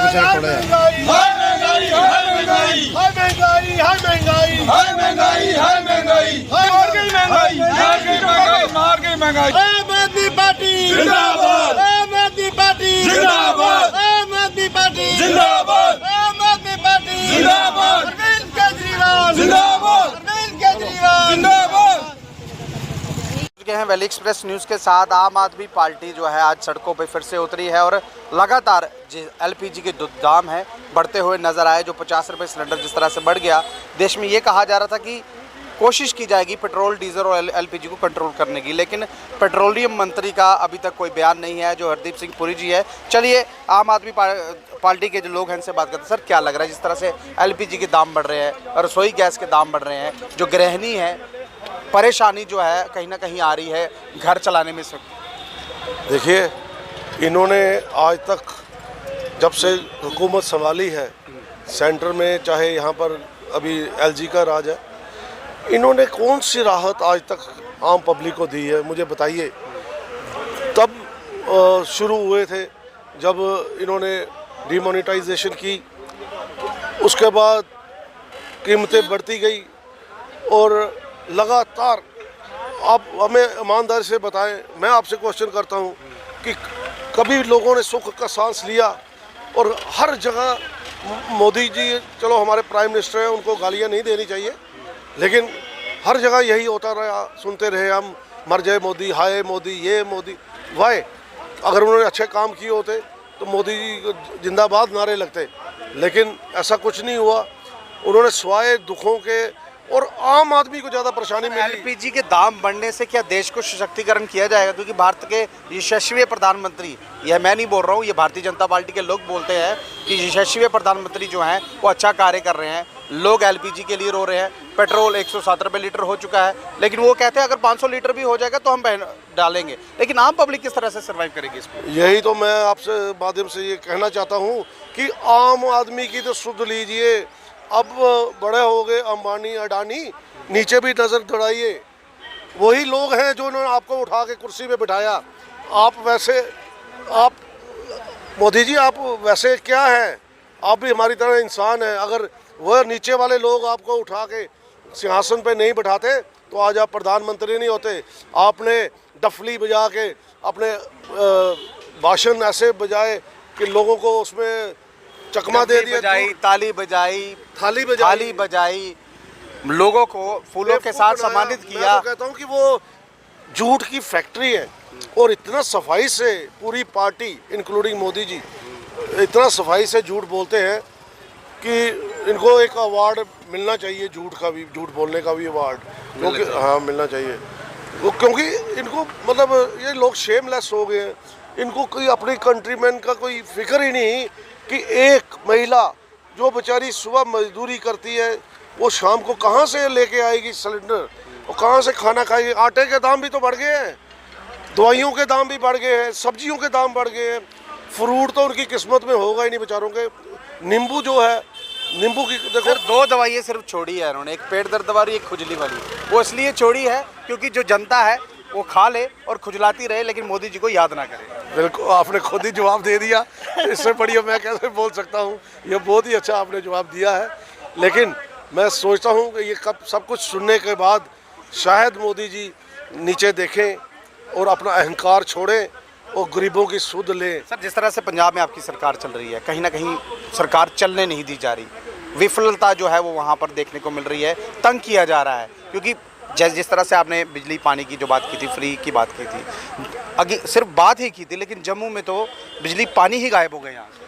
पीछे थोड़ा महंगाई। आम आदमी पार्टी जिंदाबाद, आम आदमी पार्टी जिंदाबाद, आम आदमी पार्टी जिंदाबाद, आम आदमी पार्टी जिंदाबाद, अरविंद केजरीवाल जिंदाबाद, अरविंद केजरीवाल जिंदाबाद। हैं वैली एक्सप्रेस न्यूज़ के साथ। आम आदमी पार्टी जो है आज सड़कों पर फिर से उतरी है और लगातार एलपीजी के दाम है बढ़ते हुए नज़र आए। जो 50 रुपये सिलेंडर जिस तरह से बढ़ गया, देश में ये कहा जा रहा था कि कोशिश की जाएगी पेट्रोल, डीजल और एलपीजी को कंट्रोल करने की, लेकिन पेट्रोलियम मंत्री का अभी तक कोई बयान नहीं है, जो हरदीप सिंह पुरी जी है। चलिए आम आदमी पार्टी के जो लोग हैं उनसे बात करते हैं। सर, क्या लग रहा है जिस तरह से एलपीजी के दाम बढ़ रहे हैं और रसोई गैस के दाम बढ़ रहे हैं, जो गृहिणी है परेशानी जो है कहीं ना कहीं आ रही है घर चलाने में? देखिए, इन्होंने आज तक जब से हुकूमत संभाली है सेंटर में, चाहे यहाँ पर अभी एलजी का राज है, इन्होंने कौन सी राहत आज तक आम पब्लिक को दी है? मुझे बताइए। तब शुरू हुए थे जब इन्होंने डिमोनेटाइजेशन की, उसके बाद कीमतें बढ़ती गई और लगातार। आप हमें ईमानदारी से बताएं, मैं आपसे क्वेश्चन करता हूं कि कभी लोगों ने सुख का सांस लिया? और हर जगह मोदी जी, चलो हमारे प्राइम मिनिस्टर हैं, उनको गालियां नहीं देनी चाहिए, लेकिन हर जगह यही होता रहा, सुनते रहे हम, मर जाए मोदी, हाय मोदी, ये मोदी। वाई? अगर उन्होंने अच्छे काम किए होते तो मोदी जी जिंदाबाद नारे लगते, लेकिन ऐसा कुछ नहीं हुआ। उन्होंने स्वाय दुखों के और आम आदमी को ज़्यादा परेशानी मिली। एलपीजी के दाम बढ़ने से क्या देश को सशक्तिकरण किया जाएगा? क्योंकि भारत के यशस्वी प्रधानमंत्री, यह मैं नहीं बोल रहा हूँ, ये भारतीय जनता पार्टी के लोग बोलते हैं कि यशस्वी प्रधानमंत्री जो हैं वो अच्छा कार्य कर रहे हैं। लोग एलपीजी के लिए रो रहे हैं। पेट्रोल 107 रुपये लीटर हो चुका है, लेकिन वो कहते हैं अगर 500 लीटर भी हो जाएगा तो हम डालेंगे। लेकिन आम पब्लिक किस तरह से सर्वाइव करेगी इसको? यही तो मैं आपसे माध्यम से ये कहना चाहता हूँ कि आम आदमी की तो सुध लीजिए। अब बड़े हो गए अंबानी अडानी, नीचे भी नज़र दौड़ाइए। वही लोग हैं जो उन्होंने आपको उठा के कुर्सी पे बिठाया। आप मोदी जी, आप वैसे क्या हैं? आप भी हमारी तरह इंसान हैं। अगर वह नीचे वाले लोग आपको उठा के सिंहासन पे नहीं बिठाते तो आज आप प्रधानमंत्री नहीं होते। आपने डफली बजा के अपने भाषण ऐसे बजाए कि लोगों को उसमें चकमा दे दिया, थाली बजाई, लोगों को फूलों के साथ सम्मानित किया। मैं तो कहता हूँ कि वो झूठ की फैक्ट्री है। और इतना सफाई से पूरी पार्टी इंक्लूडिंग मोदी जी इतना सफाई से झूठ बोलते हैं कि इनको एक अवार्ड मिलना चाहिए, झूठ का भी, झूठ बोलने का भी अवार्ड, क्योंकि हाँ मिलना चाहिए वो, क्योंकि इनको मतलब ये लोग शेमलेस हो गए हैं। इनको कोई अपनी कंट्रीमैन का कोई फिक्र ही नहीं कि एक महिला जो बेचारी सुबह मजदूरी करती है वो शाम को कहाँ से लेके आएगी सिलेंडर और कहाँ से खाना खाएगी। आटे के दाम भी तो बढ़ गए हैं, दवाइयों के दाम भी बढ़ गए हैं, सब्जियों के दाम बढ़ गए हैं। फ्रूट तो उनकी किस्मत में होगा ही नहीं बेचारों के। नींबू जो है, नींबू की देखो, 2 दवाइयाँ सिर्फ छोड़ी है उन्होंने, एक पेट दर्द वाली, एक खुजली वाली। वो इसलिए छोड़ी है क्योंकि जो जनता है वो खा ले और खुजलाती रहे, लेकिन मोदी जी को याद ना करे। बिल्कुल, आपने खुद ही जवाब दे दिया। इससे बढ़िया मैं कैसे बोल सकता हूँ? ये बहुत ही अच्छा आपने जवाब दिया है। लेकिन मैं सोचता हूँ कि ये कब सब कुछ सुनने के बाद शायद मोदी जी नीचे देखें और अपना अहंकार छोड़ें और गरीबों की सुध लें। सर, जिस तरह से पंजाब में आपकी सरकार चल रही है, कहीं ना कहीं सरकार चलने नहीं दी जा रही, विफलता जो है वो वहाँ पर देखने को मिल रही है, तंग किया जा रहा है। क्योंकि जिस तरह से आपने बिजली पानी की जो बात की थी, फ्री की बात की थी, अगे सिर्फ बात ही की थी, लेकिन जम्मू में तो बिजली पानी ही गायब हो गए यहाँ से।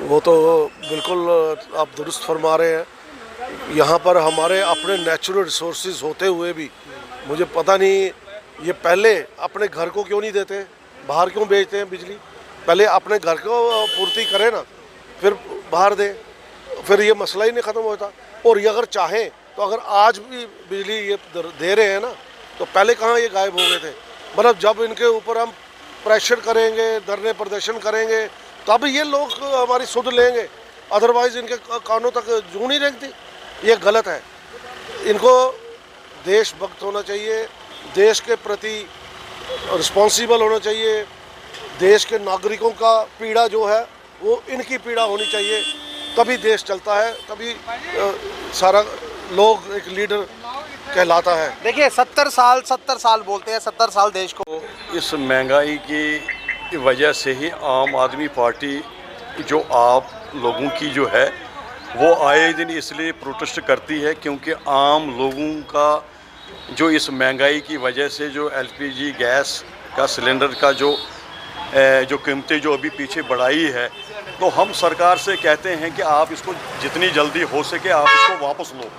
वो तो बिल्कुल आप दुरुस्त फरमा रहे हैं। यहाँ पर हमारे अपने नेचुरल रिसोर्सेज होते हुए भी मुझे पता नहीं ये पहले अपने घर को क्यों नहीं देते, बाहर क्यों बेचते हैं बिजली? पहले अपने घर को पूर्ति करें ना, फिर बाहर दें, फिर ये मसला ही नहीं ख़त्म होता। और ये अगर चाहें तो अगर आज भी बिजली ये दे रहे हैं ना, तो पहले कहाँ ये गायब हो गए थे? मतलब जब इनके ऊपर हम प्रेशर करेंगे, धरने प्रदर्शन करेंगे, तब ये लोग हमारी सुध लेंगे, अदरवाइज़ इनके कानों तक जूं नहीं रेंगती। ये गलत है। इनको देशभक्त होना चाहिए, देश के प्रति रिस्पॉन्सिबल होना चाहिए। देश के नागरिकों का पीड़ा जो है वो इनकी पीड़ा होनी चाहिए, तभी देश चलता है, तभी सारा लोग एक लीडर कहलाता है। देखिए 70 साल बोलते हैं, 70 साल देश को। इस महंगाई की वजह से ही आम आदमी पार्टी जो आप लोगों की जो है वो आए दिन इसलिए प्रोटेस्ट करती है, क्योंकि आम लोगों का जो इस महंगाई की वजह से जो एलपीजी गैस का सिलेंडर का जो कीमतें जो अभी पीछे बढ़ाई है, तो हम सरकार से कहते हैं कि आप इसको जितनी जल्दी हो सके आप इसको वापस लो।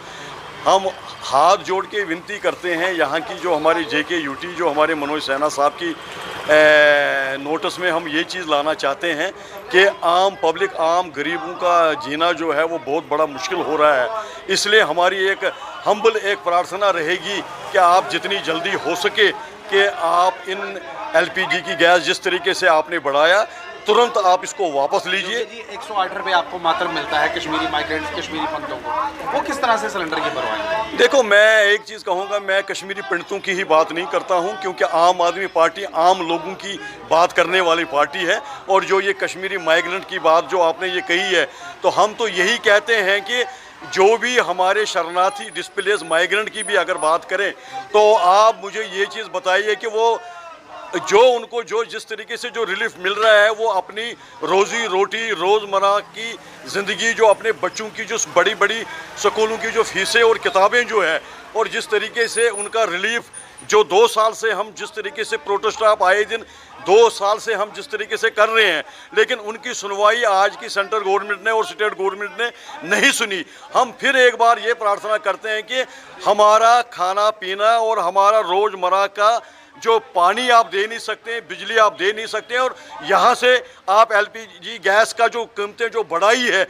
हम हाथ जोड़ के विनती करते हैं, यहाँ की जो हमारे जेके यूटी जो हमारे मनोज सिन्हा साहब की नोटिस में हम ये चीज़ लाना चाहते हैं कि आम पब्लिक, आम गरीबों का जीना जो है वो बहुत बड़ा मुश्किल हो रहा है। इसलिए हमारी एक हम्बल एक प्रार्थना रहेगी कि आप जितनी जल्दी हो सके कि आप इन एलपीजी की गैस जिस तरीके से आपने बढ़ाया, तुरंत आप इसको वापस लीजिए। जी 108 रुपये आपको मात्र मिलता है कश्मीरी माइग्रेंट्स, कश्मीरी पंडितों को, वो किस तरह से सिलेंडर की भरवाएं? देखो, मैं एक चीज़ कहूँगा, मैं कश्मीरी पंडितों की ही बात नहीं करता हूँ, क्योंकि आम आदमी पार्टी आम लोगों की बात करने वाली पार्टी है। और जो ये कश्मीरी माइग्रेंट की बात जो आपने ये कही है, तो हम तो यही कहते हैं कि जो भी हमारे शरणार्थी डिस्प्लेस माइग्रेंट की भी अगर बात करें, तो आप मुझे ये चीज़ बताइए कि वो जो उनको जो जिस तरीके से जो रिलीफ मिल रहा है, वो अपनी रोज़ी रोटी, रोज़मर्रा की ज़िंदगी, जो अपने बच्चों की जो बड़ी बड़ी स्कूलों की जो फीसें और किताबें जो है, और जिस तरीके से उनका रिलीफ जो 2 साल से हम जिस तरीके से प्रोटेस्ट आप आए दिन 2 साल से हम जिस तरीके से कर रहे हैं, लेकिन उनकी सुनवाई आज की सेंट्रल गवर्नमेंट ने और स्टेट गवर्नमेंट ने नहीं सुनी। हम फिर एक बार ये प्रार्थना करते हैं कि हमारा खाना पीना और हमारा रोज़मर्रा का जो पानी आप दे नहीं सकते, बिजली आप दे नहीं सकते, और यहाँ से आप एलपीजी गैस का जो कीमतें जो बढ़ाई है,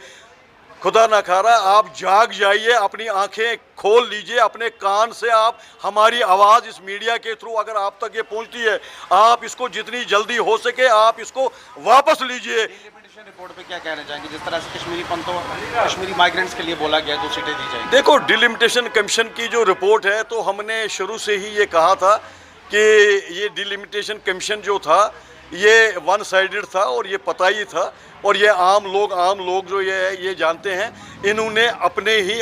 खुदा ना खारा आप जाग जाइए, अपनी आंखें खोल लीजिए, अपने कान से आप हमारी आवाज़ इस मीडिया के थ्रू अगर आप तक ये पहुंचती है, आप इसको जितनी जल्दी हो सके आप इसको वापस लीजिए। रिपोर्ट पे क्या कहना चाहेंगे, जिस तरह से कश्मीरी पंतों, कश्मीरी माइग्रेंट्स के लिए बोला गया 2 सीटें दी जाएंगी? देखो, डिलिमिटेशन कमीशन की जो रिपोर्ट है, तो हमने शुरू से ही ये कहा था कि ये डिलिमिटेशन कमीशन जो था ये वन साइडेड था, और ये पता ही था, और ये आम लोग जो ये जानते हैं, इन्होंने अपने ही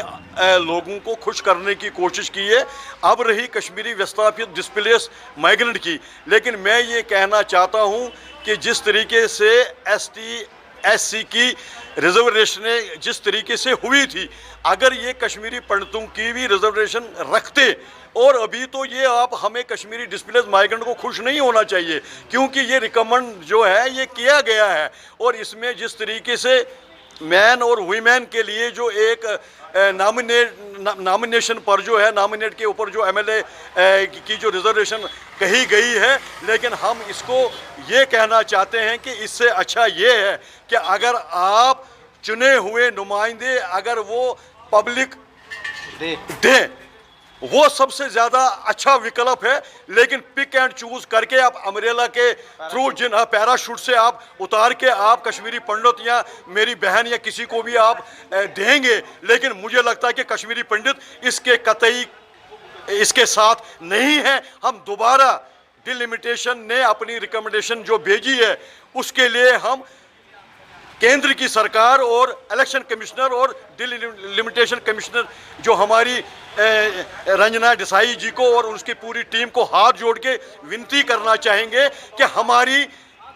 लोगों को खुश करने की कोशिश की है। अब रही कश्मीरी विस्थापित डिस्प्लेस माइग्रेंट की, लेकिन मैं ये कहना चाहता हूँ कि जिस तरीके से ST SC की रिजर्वेशन जिस तरीके से हुई थी, अगर ये कश्मीरी पंडितों की भी रिजर्वेशन रखते, और अभी तो ये आप हमें कश्मीरी डिस्प्लेस माइग्रेंट को खुश नहीं होना चाहिए, क्योंकि ये रिकमेंड जो है ये किया गया है, और इसमें जिस तरीके से मैन और वीमेन के लिए जो एक नॉमिनेशन पर जो है, नॉमिनेट के ऊपर जो MLA की जो रिजर्वेशन कही गई है, लेकिन हम इसको ये कहना चाहते हैं कि इससे अच्छा ये है कि अगर आप चुने हुए नुमाइंदे अगर वो पब्लिक दें, वो सबसे ज़्यादा अच्छा विकल्प है। लेकिन पिक एंड चूज करके आप अम्ब्रेला के थ्रू जिन पैराशूट से आप उतार के आप कश्मीरी पंडित या मेरी बहन या किसी को भी आप देंगे, लेकिन मुझे लगता है कि कश्मीरी पंडित इसके कतई इसके साथ नहीं है। हम दोबारा डिलिमिटेशन ने अपनी रिकमेंडेशन जो भेजी है, उसके लिए हम केंद्र की सरकार और इलेक्शन कमिश्नर और डिलिमिटेशन कमिश्नर जो हमारी रंजना देसाई जी को और उसकी पूरी टीम को हाथ जोड़ के विनती करना चाहेंगे कि हमारी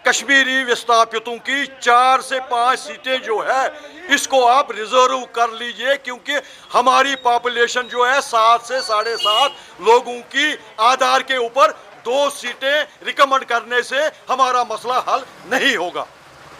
कश्मीरी विस्थापितों की 4 से 5 सीटें जो है इसको आप रिजर्व कर लीजिए, क्योंकि हमारी पॉपुलेशन जो है 7 से 7.5 लोगों की आधार के ऊपर 2 सीटें रिकमेंड करने से हमारा मसला हल नहीं होगा।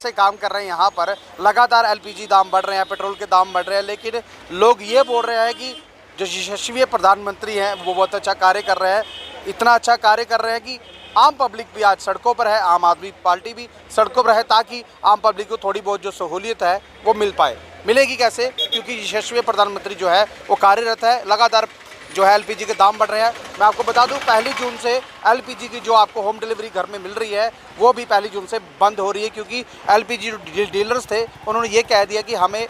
से काम कर रहे हैं यहाँ पर, लगातार LPG दाम बढ़ रहे हैं, पेट्रोल के दाम बढ़ रहे हैं, लेकिन लोग ये बोल रहे हैं कि जो यशस्वी प्रधानमंत्री हैं वो बहुत अच्छा कार्य कर रहे हैं, इतना अच्छा कार्य कर रहे हैं कि आम पब्लिक भी आज सड़कों पर है, आम आदमी पार्टी भी सड़कों पर है, ताकि आम पब्लिक को थोड़ी बहुत जो सहूलियत है वो मिल पाए। मिलेगी कैसे? क्योंकि यशस्वी प्रधानमंत्री जो है वो कार्यरत है, लगातार जो है LPG के दाम बढ़ रहे हैं। मैं आपको बता दूं 1 जून से LPG की जो आपको होम डिलीवरी घर में मिल रही है वो भी 1 जून से बंद हो रही है, क्योंकि LPG डीलर्स थे उन्होंने ये कह दिया कि हमें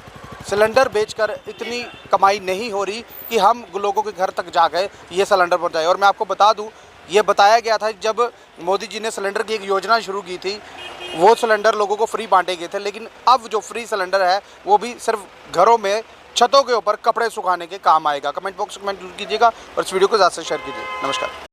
सिलेंडर बेचकर इतनी कमाई नहीं हो रही कि हम लोगों के घर तक जा गए ये सिलेंडर पहुँचाए। और मैं आपको बता दूं ये बताया गया था जब मोदी जी ने सिलेंडर की एक योजना शुरू की थी, वो सिलेंडर लोगों को फ्री बांटे गए थे, लेकिन अब जो फ्री सिलेंडर है वो भी सिर्फ घरों में छतों के ऊपर कपड़े सुखाने के काम आएगा। कमेंट बॉक्स में कमेंट कीजिएगा और इस वीडियो को ज़्यादा से शेयर कीजिए। नमस्कार।